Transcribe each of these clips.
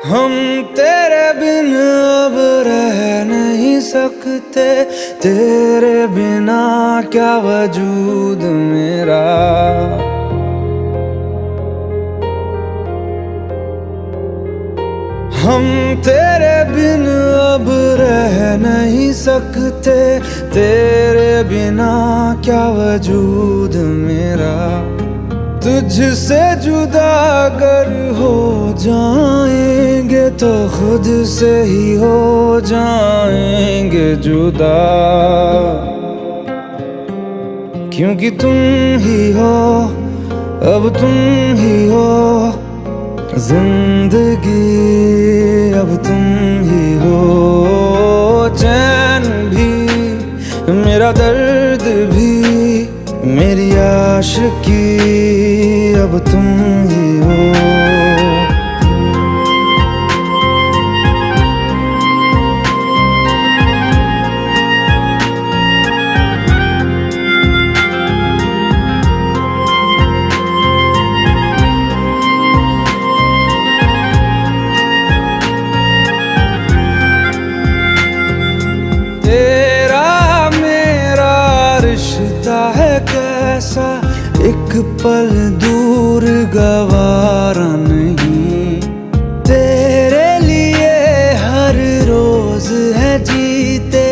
हम तेरे बिन अब रह नहीं सकते, तेरे बिना क्या वजूद मेरा। हम तेरे बिन अब रह नहीं सकते, तेरे बिना क्या वजूद मेरा। तुझसे जुदा अगर हो जाएंगे तो खुद से ही हो जाएंगे जुदा, क्योंकि तुम ही हो, अब तुम ही हो जिंदगी, अब तुम ही हो। चैन भी मेरा दर्द भी मेरी आशिकी, अब तुम ही हो। तेरा मेरा रिश्ता है कैसा, एक पल दूर गवारा नहीं। तेरे लिए हर रोज है जीते,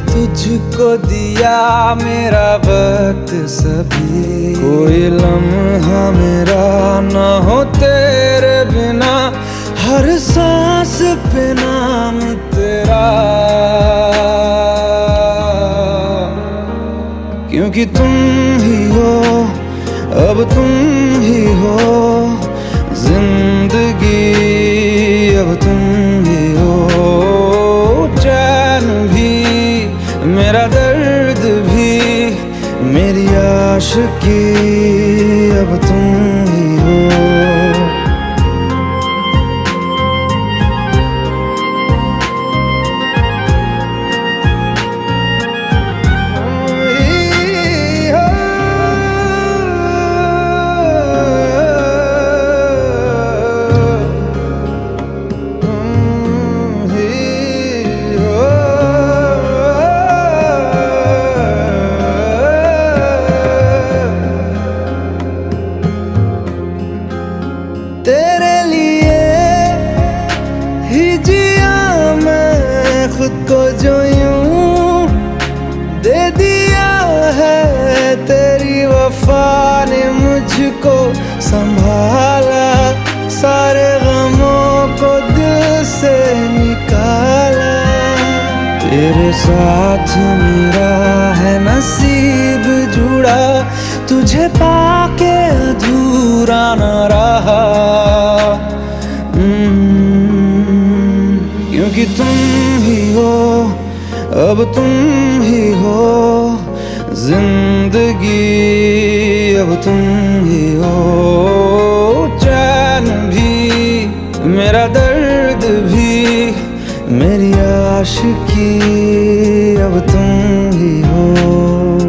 तुझको दिया मेरा वक्त सभी। कोई लम्हा मेरा ना हो तेरे बिना, हर सांस पे नाम तेरा, क्योंकि तुम ही हो, अब तुम ही हो जिंदगी, अब तुम ही हो। चैन भी मेरा दर्द भी मेरी आशिकी, अब तुम ही हो। तेरे लिए ही जिया मैं खुद को, जो यूं दे दिया है तेरी वफा ने मुझको संभाला। सारे गमों को दिल से निकाला, तेरे साथ मेरा है नसीब जुड़ा, तुझे पाके अधूरा न रहा। क्योंकि तुम ही हो, अब तुम ही हो जिंदगी, अब तुम ही हो। चैन भी मेरा दर्द भी मेरी आशिकी, अब तुम ही हो।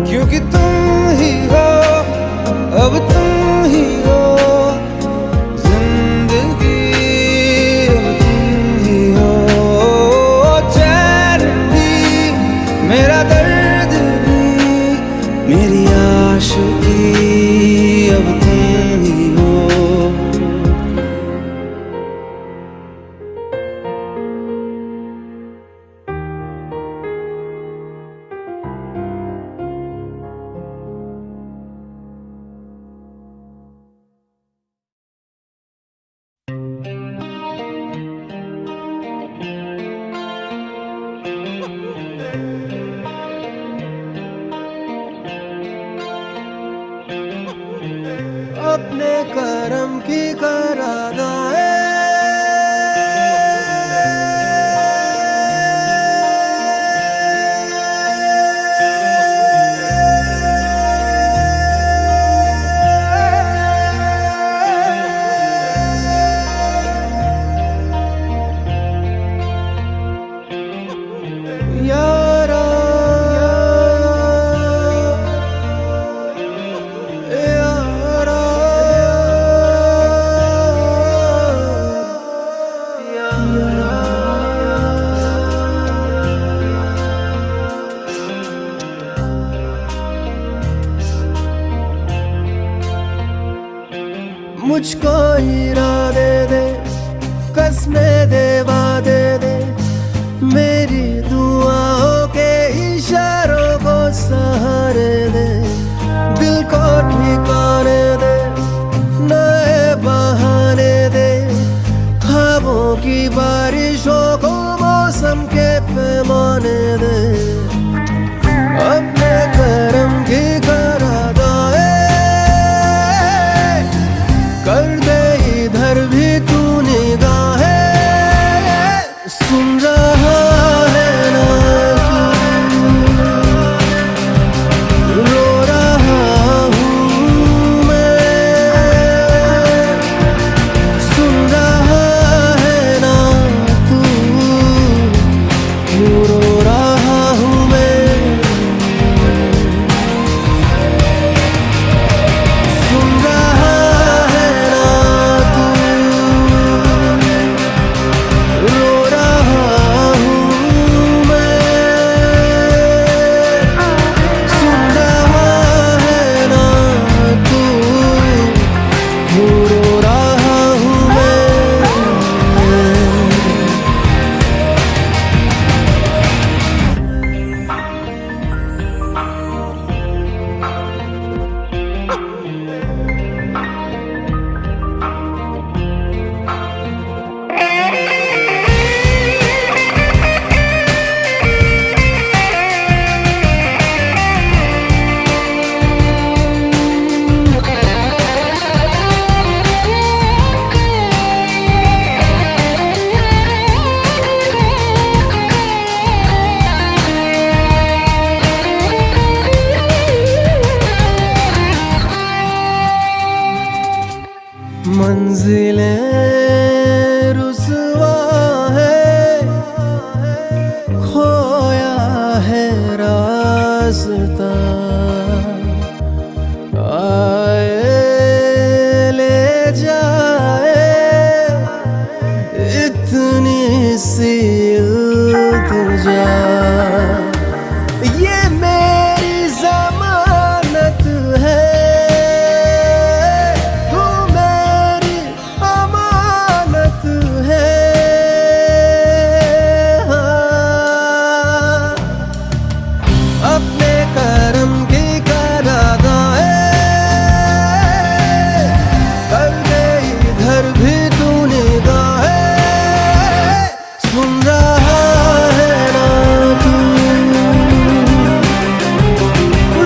क्योंकि तुम ही हो, अब तुम ही हो जिंदगी, अब तुम ही हो। चैन भी मेरा दर्द भी मेरी आशिकी, अब तुम ही हो। कसमें दे वादे दे, मेरी दुआओं के इशारों को सहारे दे, दिल को ठिकाने दे, नए बहाने दे, ख्वाबों की बारिशों को मौसम के पैमाने दे, अपने करम की करादाए कर दे इधर भी तू निगाहें। सुन रहा है ना तू, रो रहा हूँ मैं, सुन रहा है ना तू, यूं रो रहा हूँ मैं, सुन रहा है ना तू, रो रहा हूँ मैं, सुन रहा है ना तू, यूं रो रहा हूँ मैं। मंजिलें रुसवा है, खोया है रास्ता, आए ले जाए इतनी सी इल्तिजा, ये मेरी जमानत है, तू मेरी अमानत है, हाँ। अपने करम की करादाए कर दे इधर भी तू निगाहें। सुन रहा है ना तू,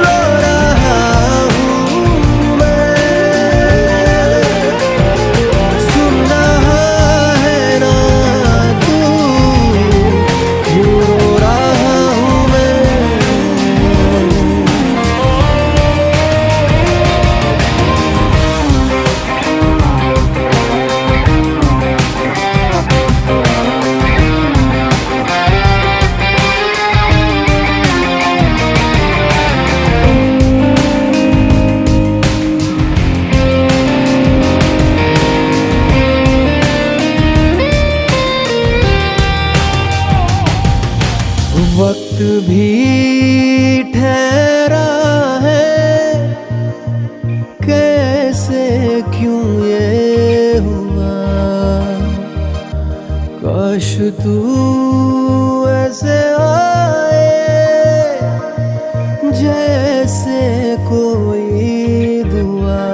रो रहा हूँ मैं, सुन रहा है ना तू, यूं रो रहा हूँ मैं। वक्त भी ठहरा है, कैसे क्यों ये हुआ, काश तू ऐसे आए जैसे कोई दुआ,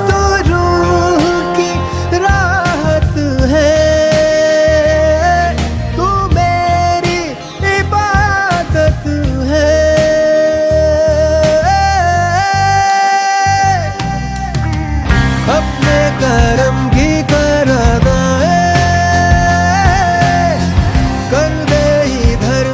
तो रूह की राहत है, तू मेरी इबादत है, अपने करम की करादाए कर दे इधर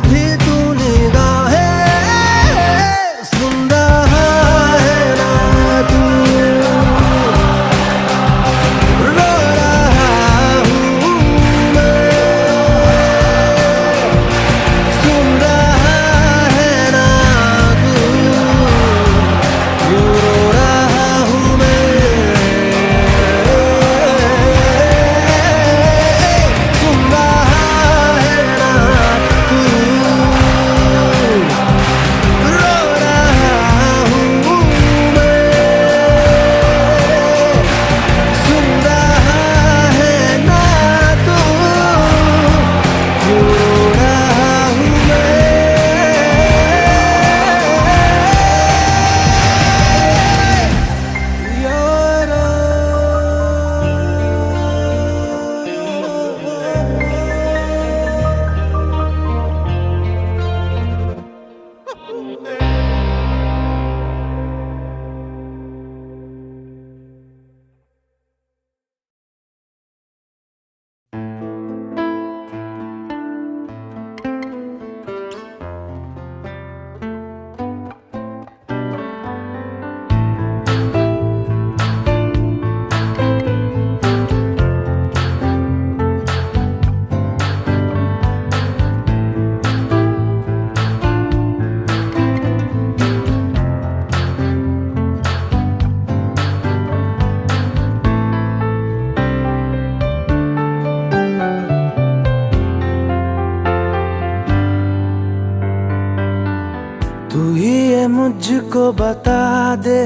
मुझको बता दे,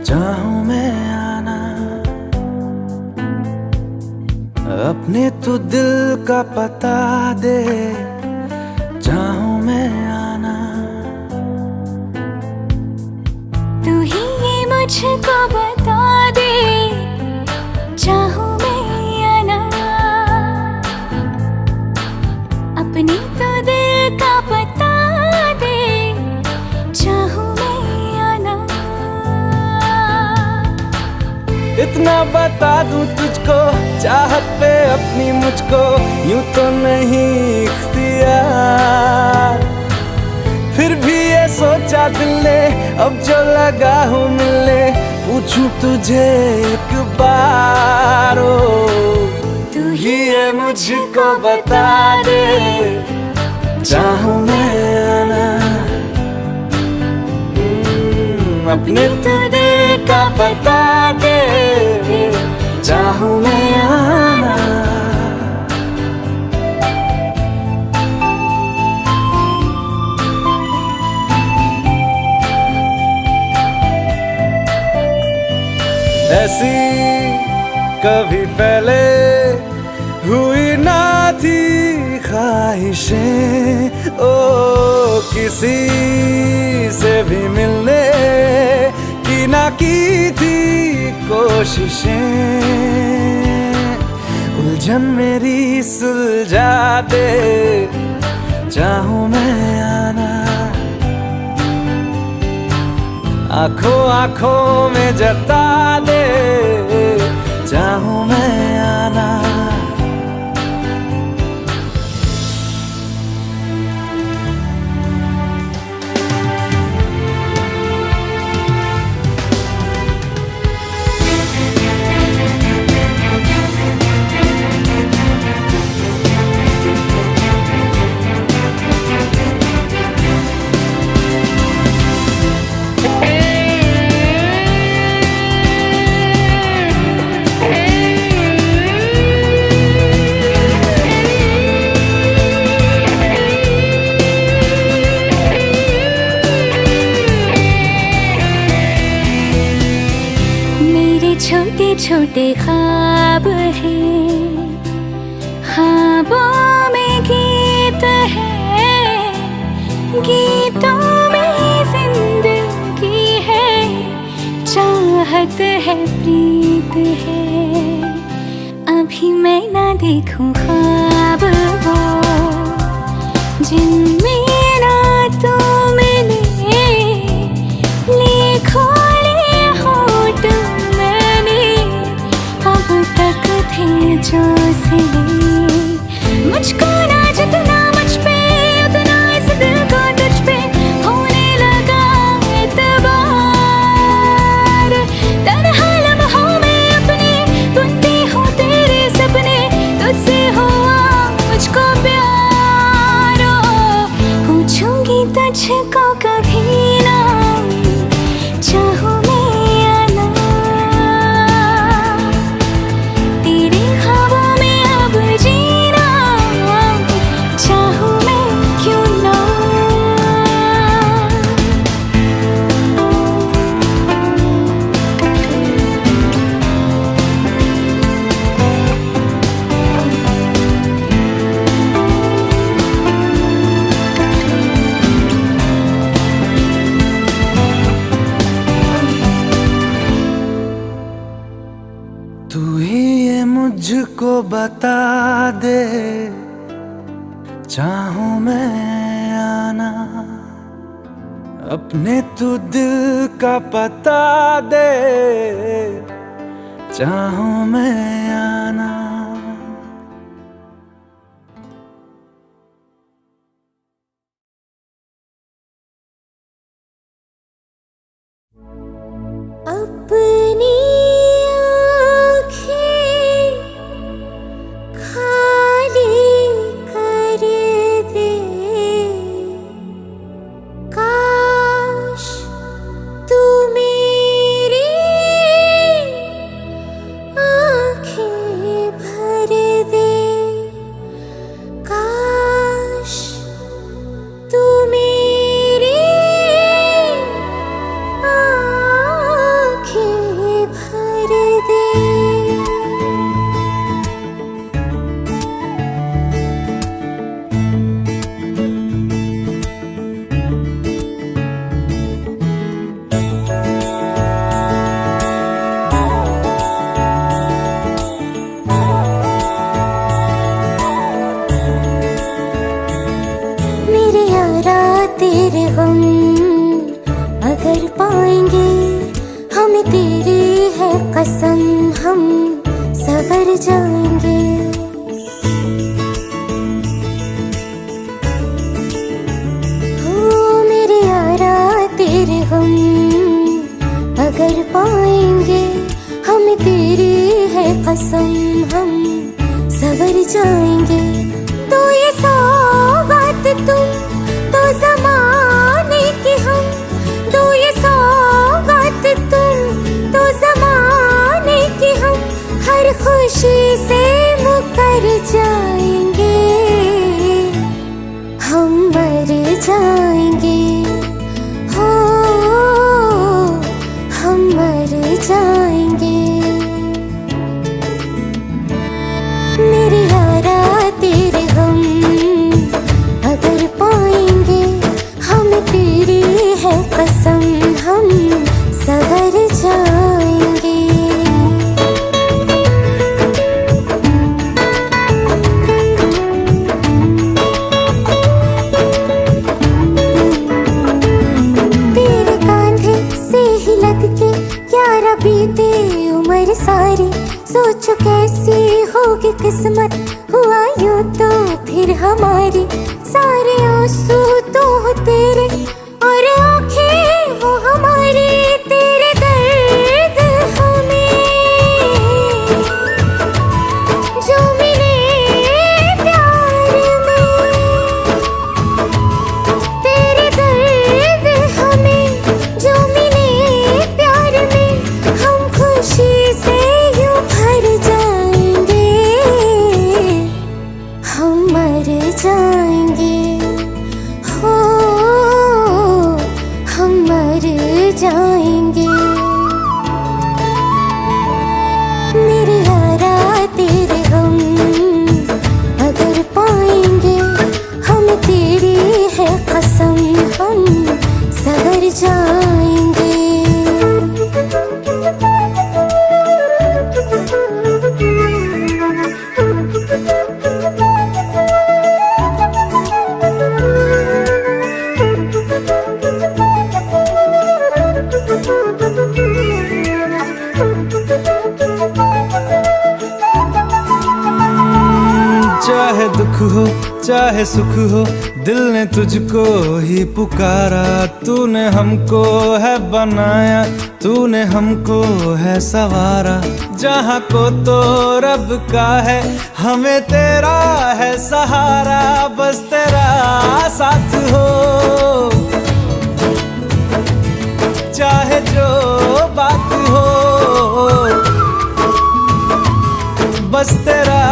चाहूं मैं आना, अपने तू दिल का पता दे, चाहूं मैं आना। तू ही ये मुझको बता दे, चाहूं मैं आना, अपनी तो दिल का पता दे, चाहूं मैं आना। इतना बता दूं तुझको, चाहत पे अपनी मुझको यूं तो नहीं इख्तियार, फिर भी ये सोचा दिल ने अब जो लगा हूँ मिलने, पूछूं तुझे एक बार, तू ही ये मुझको बता दे, चाहूं मैं आना, अपने तो दिल का पता दे, चाहूं मैं आना। ऐसी कभी पहले हुई ना थी ख्वाहिशें, ओ किसी से भी मिलने की ना की थी कोशिशें, उलझन मेरी सुलझा दे, चाहूं मैं आना, आंखों आंखों में जता दे, चाहूं मैं आना। छोटे छोटे ख्वाब हैं, ख्वाबों में गीत है, गीतों में जिंदगी है, चाहत है, प्रीत है। अभी मैं ना देखूं ख्वाब वो जिनमें ना तू मिले, लिखो जो सिले, मुझको ना जितना मुझ पे उतना इस दिल को तुझ पे होने लगा एतबार, तन्हा लम्हों में अपने बुनती हूँ तेरे सपने, तुझसे हुआ मुझको प्यार, पूछूंगी तुझको कभी ना, चाहूं तू ही ये मुझको बता दे, चाहूं मैं आना, अपने तू दिल का पता दे, चाहूं मैं आना। अपनी सवर जाएंगे। हो मेरे यारा तेरे हम अगर पाएंगे, हमें तेरी है कसम हम सवर जाएंगे। तो ये सौगात तुम तो ज़माने की हम, तो ये सौगात तुम तो ज़माने की हम, हर खुशी से मुकर जाएंगे, हम मर जाएंगे। हो हम मर जाएंगे। मेरे यारा तेरे हम अगर पाएंगे, हमें तेरी है कसम हम सवर जाएंगे। तेरे कांधे से ही लग के यारा बीते उम्र सारी, सोचो कैसी होगी किस्मत, हुआ यूं तो फिर हमारी। सारे आंसू तो हो तेरे और आंखें हो हमारी, तेरे दर्द हमें जो मिले प्यार में, तेरे दर्द हमें जो मिले प्यार में, हम खुशी से यूं भर जाएंगे, हम मर जाएंगे। हो हम मर जाएंगे। मेरे यारा तेरे हम अगर पाएंगे, हमें तेरी है कसम हम सवर जाएंगे। चाहे दुख हो चाहे सुख हो, दिल ने तुझको ही पुकारा। तूने हमको है बनाया, तूने हमको है सवारा। जहाँ को तो रब का है, हमें तेरा है सहारा। बस तेरा साथ हो, चाहे जो बात हो, बस तेरा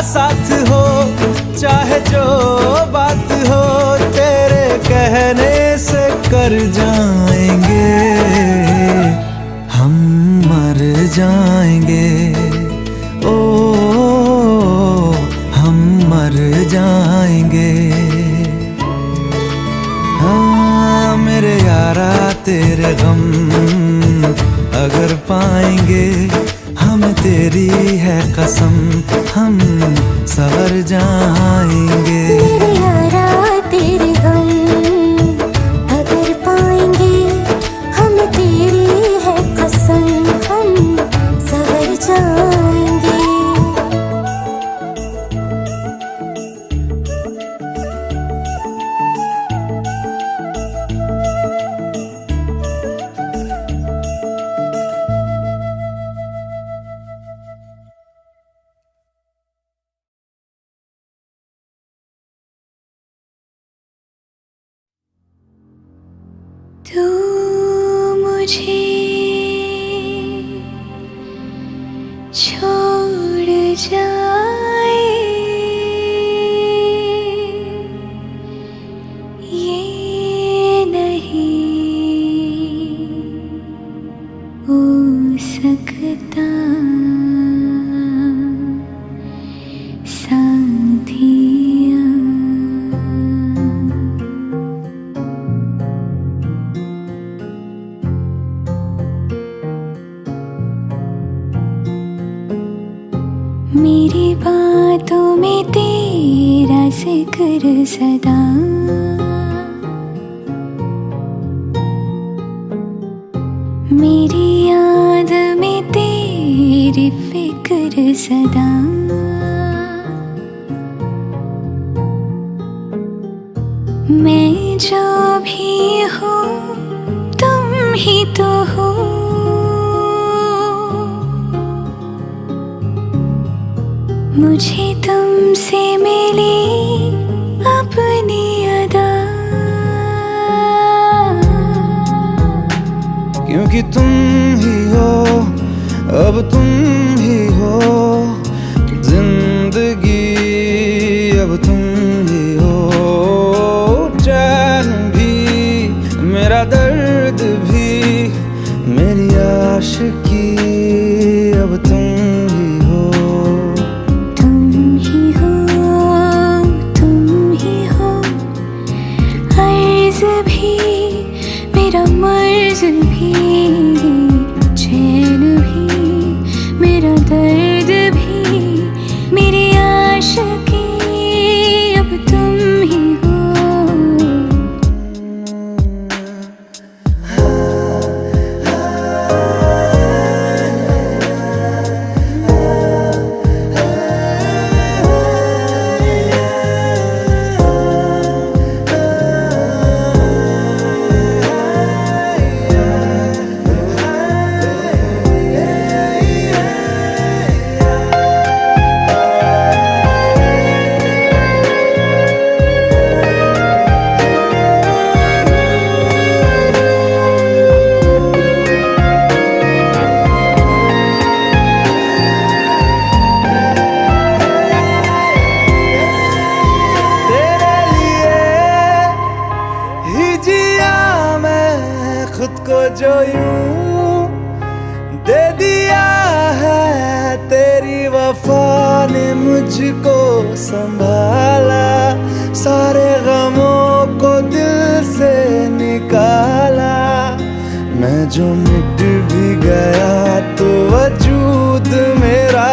साथ हो, चाहे जो बात हो। तेरे कहने से कर जाएंगे, हम मर जाएंगे। ओ हम मर जाएंगे। हाँ मेरे यारा तेरे गम अगर पाएंगे, हमें तेरी है कसम हम सवर जाएंगे। मेरे यारा तेरे हम अगर पाएंगे, हमें तेरी है कसम हम सवर जाएंगे। तू मुझे छोड़ जाए, ये नहीं हो सकता साथिया। मेरी बातों में तेरा जिक्र सदा, मेरी याद में तेरी फिक्र सदा। मैं जो भी हूँ तुम ही तो हो, मुझे तुमसे मिली अपनी अदा। क्योंकि तुम ही हो, अब तुम ही हो जिंदगी, अब तुम ही हो चैन भी, मेरा दर्द भी, मेरी आशिकी, अब तुम ही हो। तुम ही हो, तुम ही हो, अर्ज़ भी मेरा मर्ज़ भी, चैन भी मेरा दर्द भी, मेरी आशिकी, अब तुम ही हो। खुद को जो यूं दे दिया है, तेरी वफा ने मुझको संभाला, सारे गमों को दिल से निकाला। मैं जो मिट भी गया तो वजूद मेरा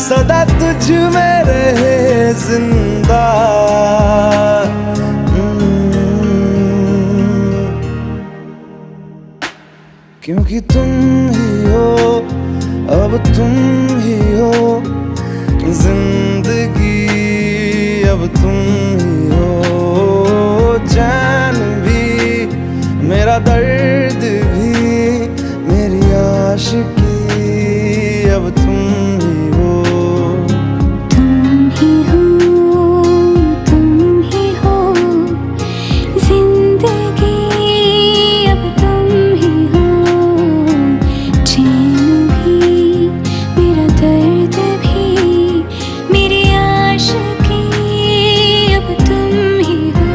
सदा तुझ में रहे जिंदा। क्योंकि तुम ही हो, अब तुम ही हो जिंदगी, अब तुम ही हो चैन भी, मेरा दर्द भी, मेरी आशिकी, अब तुम ही हो। तुम ही हो, तुम ही हो जिंदगी, अब तुम ही हो चैन भी, मेरा दर्द भी, मेरी आशिकी, अब तुम ही हो।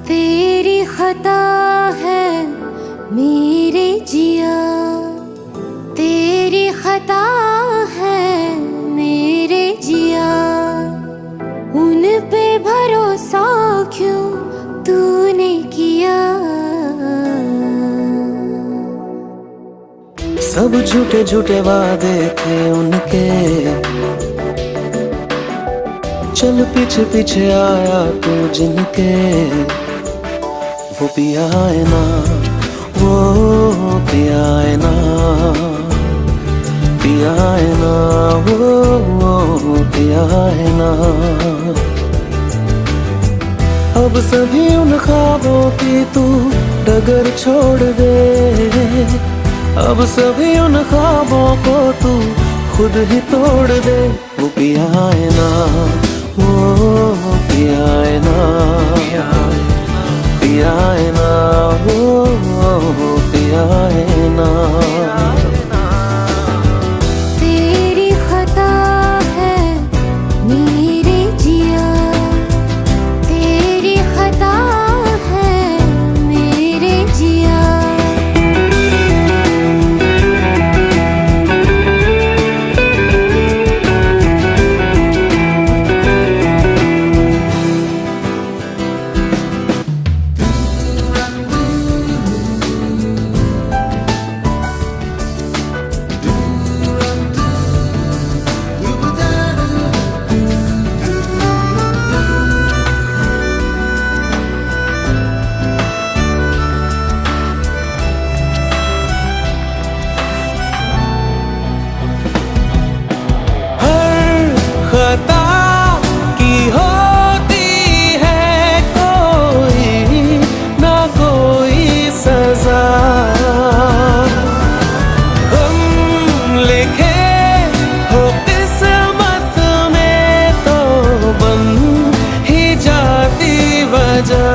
तेरी खता है मेरे जिया, तेरी खता है मेरे जिया, उन पे भरोसा क्यों तूने किया। सब झूठे झूठे वादे थे उनके, चल पीछे पीछे आया तू जिनके, वो पिया है ना, वो पिया है ना, पिया है ना, वो पिया है ना। अब सभी उन ख्वाबों की तू डगर छोड़ दे, अब सभी उन ख्वाबों को तू खुद ही तोड़ दे। वो पिया है ना, वो पिया है ना, पिया है ना, ओ पिया है ना। तेरी खता है मेरे जिया, तेरी खता है मेरे जिया। खता की होती है कोई ना कोई सजा, हम लिखे हो किस्मत में तो बन ही जाती वजह।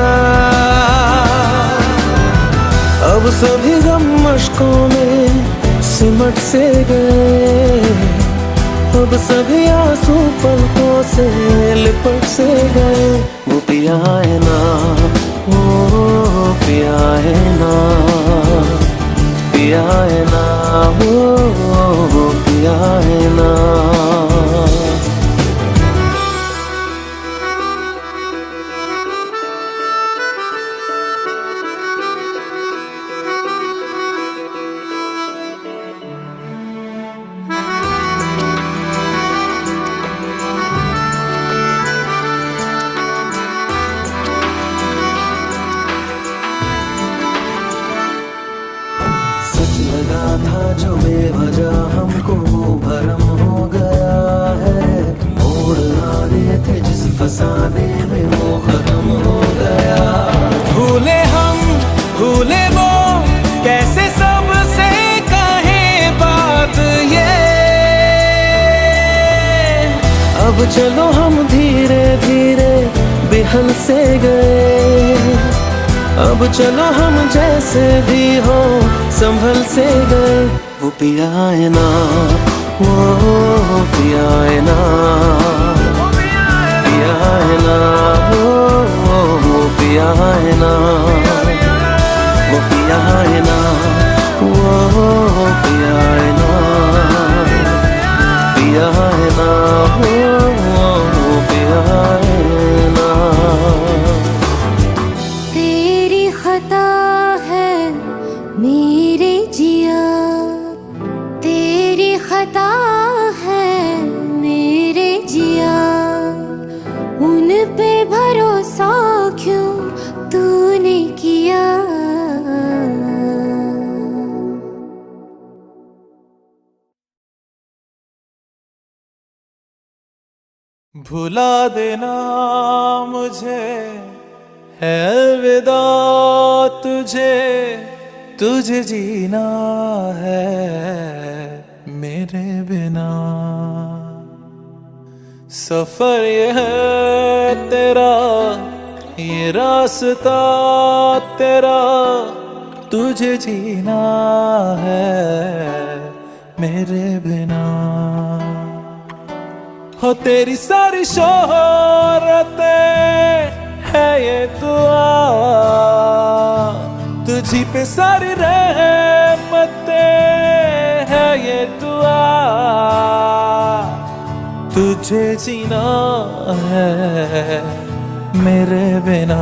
अब सभी गम मशकों में सिमट से गए, अब सभी आंसू पलकों से लिपट से गए। वो पिया है ना, वो पिया है ना, पिया है ना, वो पिया है ना। सच लगा था जो बेवजह हमको वो भरम हो गया है, मोड़ आने थे जिस फसाने में वो खत्म हो गया। भूले हम भूले वो कैसे सबसे कहे बात ये, अब चलो हम धीरे धीरे बिहल से गए, अब चलो हम जैसे भी हो संभल से गए। वो पिया है ना, वो पिया है ना, पिया है ना, वो पिया है ना, वो पिया है ना, वो पिया है ना, पिया है ना, वो पिया है ना। तेरी खता है मेरे जिया, तेरी खता है मेरे जिया। उन पे भरोसा क्यों तूने किया। भुला देना मुझे है अलविदा तुझे, तुझे जीना है मेरे बिना। सफर ये है तेरा, ये रास्ता तेरा, तुझे जीना है मेरे बिना। हो तेरी सारी शोहरतें है ये दुआ, तुझी पे सारी रहमतें है ये दुआ। तुझे जीना है मेरे बिना।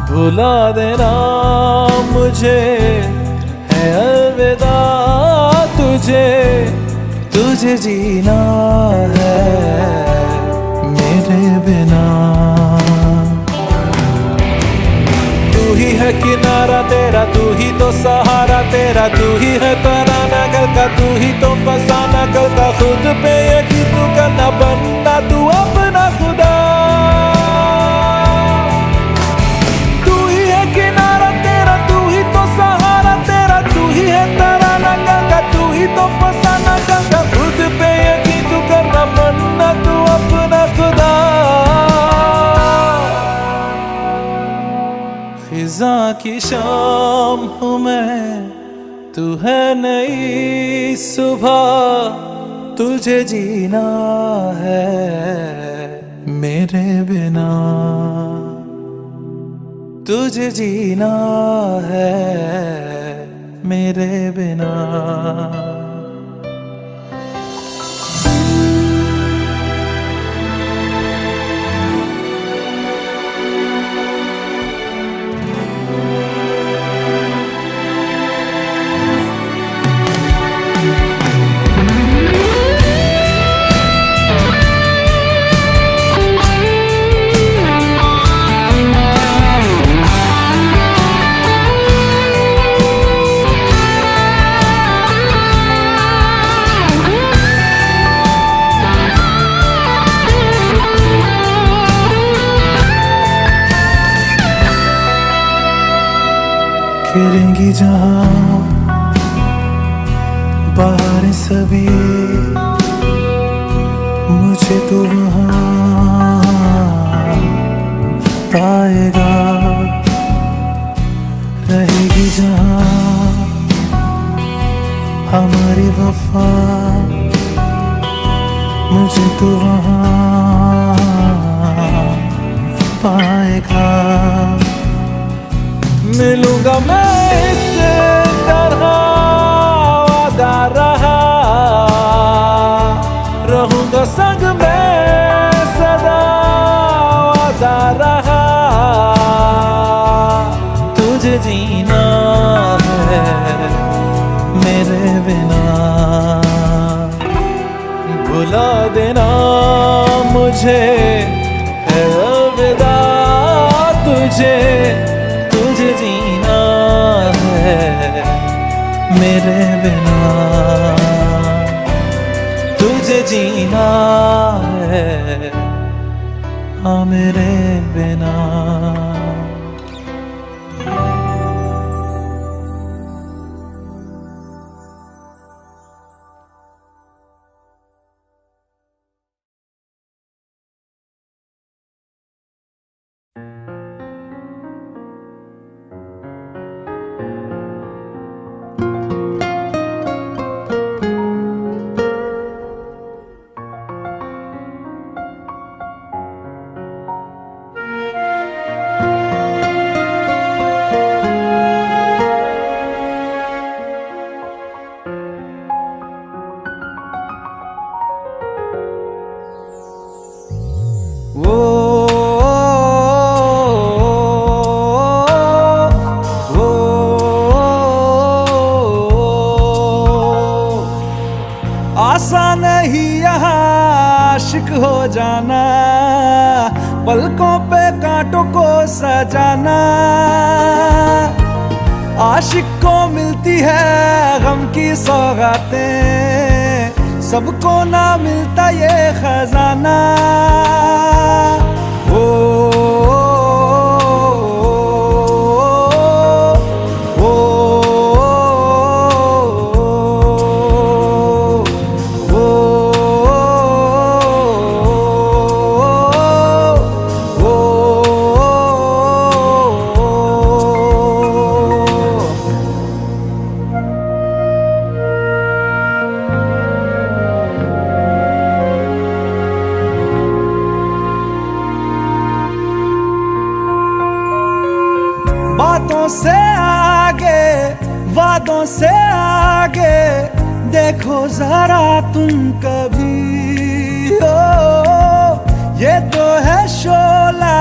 भुला देना मुझे है अलविदा तुझे, तुझे जीना है मेरे बिना। तू ही है किनारा तेरा, तू ही तो सहारा तेरा, तू ही है तराना गल का, तू ही तो फसाना गल का। खुद पे यकीन तू करना, बनना तू अपना खुदा। तू ही है किनारा तेरा, तू ही तो सहारा तेरा, तू ही है तराना गल का, तू ही तो फसाना गल का। खुद पे यकीन तू करना, बनना तू अपना खुदा। खिजा की शाम हूँ मैं, तू है नई सुबह, तुझे जीना है मेरे बिना, तुझे जीना है मेरे बिना। खेलेंगी जहां बाहर सभी, मुझे तो वहां पाएगा। रहेगी जहां हमारी वफा, मुझे तो वहां पाएगा। मिलूंगा मैं इससे तरह वादा रहा, रहूंगा संग में सदा वादा रहा। तुझे जीना है मेरे बिना, भुला देना मुझे है अलविदा। तुझे जीना है मेरे बिना, तुझे जीना है हाँ मेरे बिना। आसान नहीं यहाँ आशिक हो जाना, पलकों पे कांटों को सजाना। आशिक को मिलती है गम की सौगातें, सबको ना मिलता ये खजाना। बातों से आगे, वादों से आगे, देखो जरा तुम कभी हो। ये तो है शोला,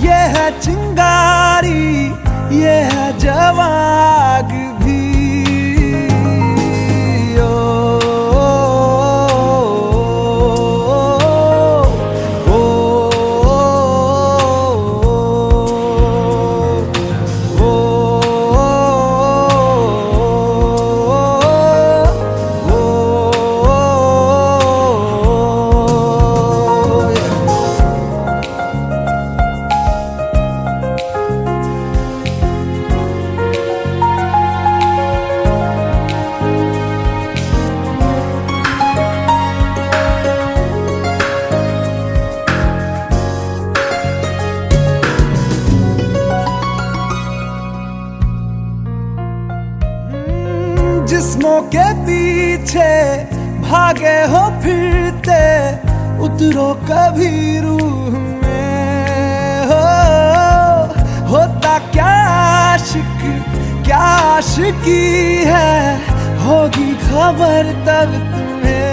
ये है चिंगारी, ये है जवाग भी। सपनों के पीछे भागे हो फिरते, उतरो कभी रूह में हो। होता क्या आशिक क्या आशिकी है, होगी खबर तब तुम्हें।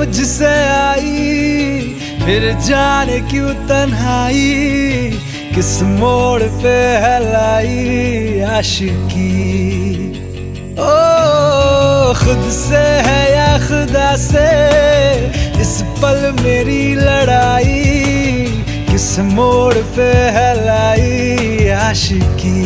मुझसे आई, फिर जाने क्यों तन्हाई, किस मोड़ पे है लाई आशिकी। ओ खुद से है या खुदा से, इस पल मेरी लड़ाई, किस मोड़ पे है लाई आशिकी।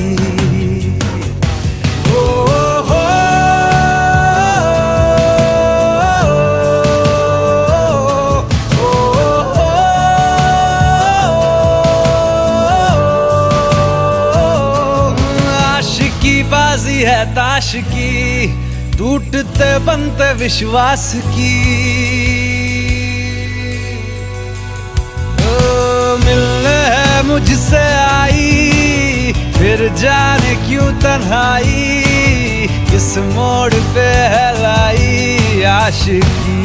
बाजी है ताश की, टूटते बनते विश्वास की। ओ मिलने है मुझसे आई, फिर जाने क्यों तन्हाई, किस मोड़ पे है लाई आशिकी।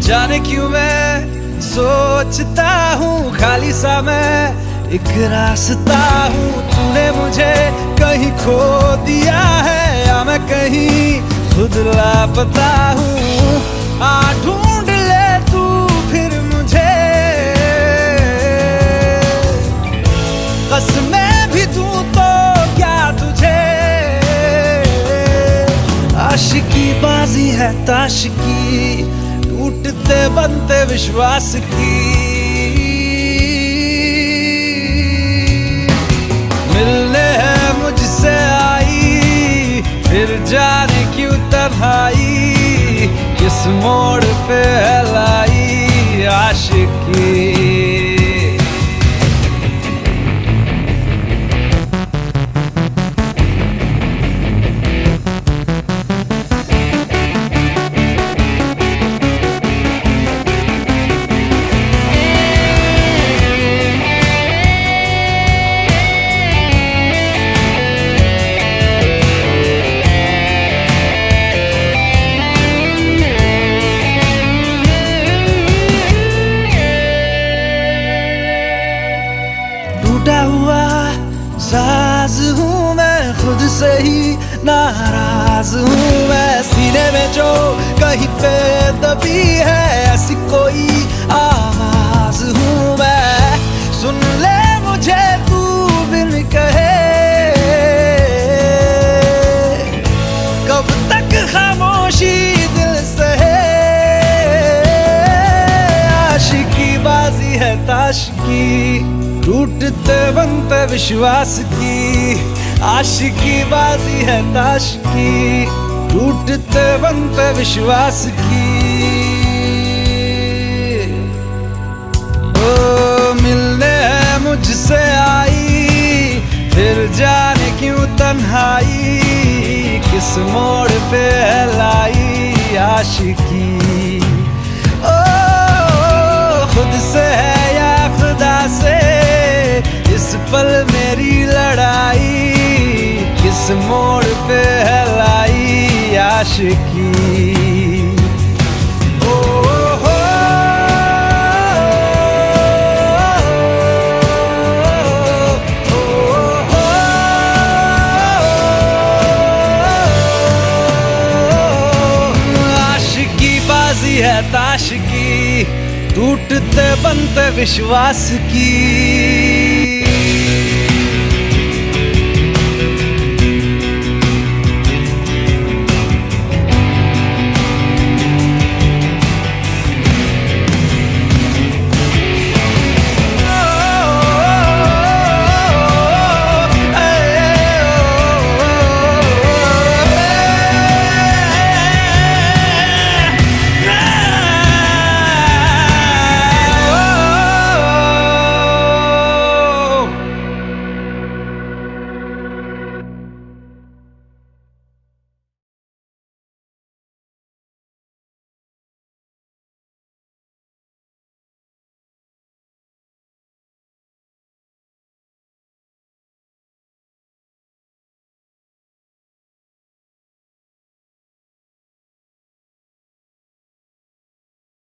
जाने क्यों मैं सोचता हूँ खाली सा मैं एक रास्ता हूँ, तूने मुझे कहीं खो दिया है या मैं कहीं खुद लापता हूँ। आ ढूंढ ले तू फिर मुझे, कसमें भी दूँ तो क्या तुझे। आशिकी बाजी है ताश की, टूटते बनते विश्वास की। मिलने है मुझसे आई, फिर जाने क्यों तन्हाई, किस मोड़ पे है लाई आशिकी। टूटा हुआ साज हूँ मैं, खुद से ही नाराज हूँ मैं। सीने में जो कहीं पे दबी है ऐसी कोई आवाज हूँ मैं। सुन ले मुझे तू बिन कहे, कब तक खामोशी दिल सहे। आशिकी बाजी है ताश की, टूटते बनते विश्वास की। आशिकी बाजी है ताश की, टूटते बनते विश्वास की। ओ मिलने है मुझसे आई, फिर जाने क्यों तन्हाई, किस मोड़ पे है लाई आशिकी। ओ खुद से है या खुदा से, इस पल मेरी लड़ाई, किस मोड़ पे है लाई आशिकी। ओ हो आशिकी बाजी है ताश की, टूटते बनते विश्वास की।